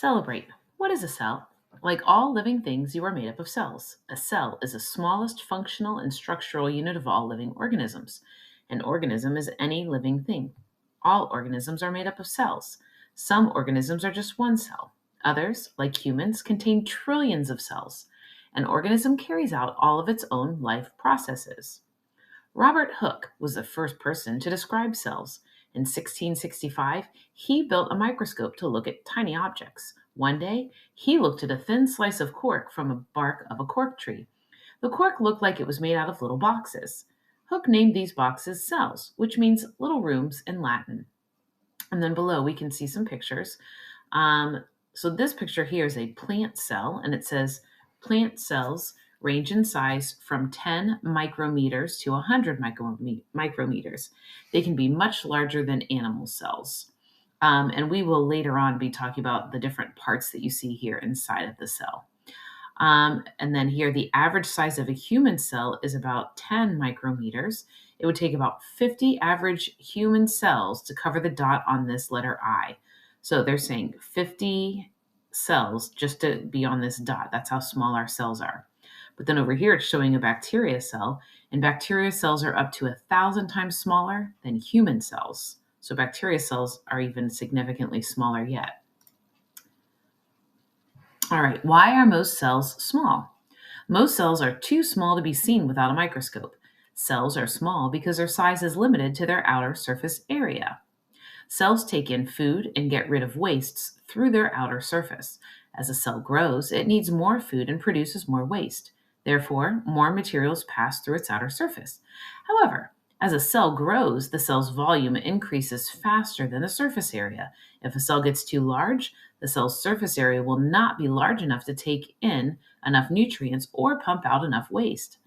Celebrate. What is a cell? Like all living things, you are made up of cells. A cell is the smallest functional and structural unit of all living organisms. An organism is any living thing. All organisms are made up of cells. Some organisms are just one cell. Others, like humans, contain trillions of cells. An organism carries out all of its own life processes. Robert Hooke was the first person to describe cells. In 1665, he built a microscope to look at tiny objects. One day, he looked at a thin slice of cork from a bark of a cork tree. The cork looked like it was made out of little boxes. Hooke named these boxes cells, which means little rooms in Latin. And then below, we can see some pictures. So this picture here is a plant cell, and it says plant cells range in size from 10 micrometers to 100 micrometers. They can be much larger than animal cells. And we will later on be talking about the different parts that you see here inside of the cell. And then here, the average size of a human cell is about 10 micrometers. It would take about 50 average human cells to cover the dot on this letter I. So they're saying 50 cells just to be on this dot. That's how small our cells are. But then over here, it's showing a bacteria cell, and bacteria cells are up to 1,000 times smaller than human cells. So bacteria cells are even significantly smaller yet. All right, why are most cells small? Most cells are too small to be seen without a microscope. Cells are small because their size is limited to their outer surface area. Cells take in food and get rid of wastes through their outer surface. As a cell grows, it needs more food and produces more waste. Therefore, more materials pass through its outer surface. However, as a cell grows, the cell's volume increases faster than the surface area. If a cell gets too large, the cell's surface area will not be large enough to take in enough nutrients or pump out enough waste.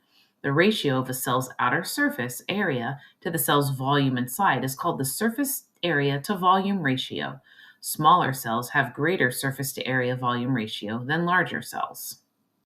The ratio of a cell's outer surface area to the cell's volume inside is called the surface area to volume ratio. Smaller cells have greater surface to area volume ratio than larger cells.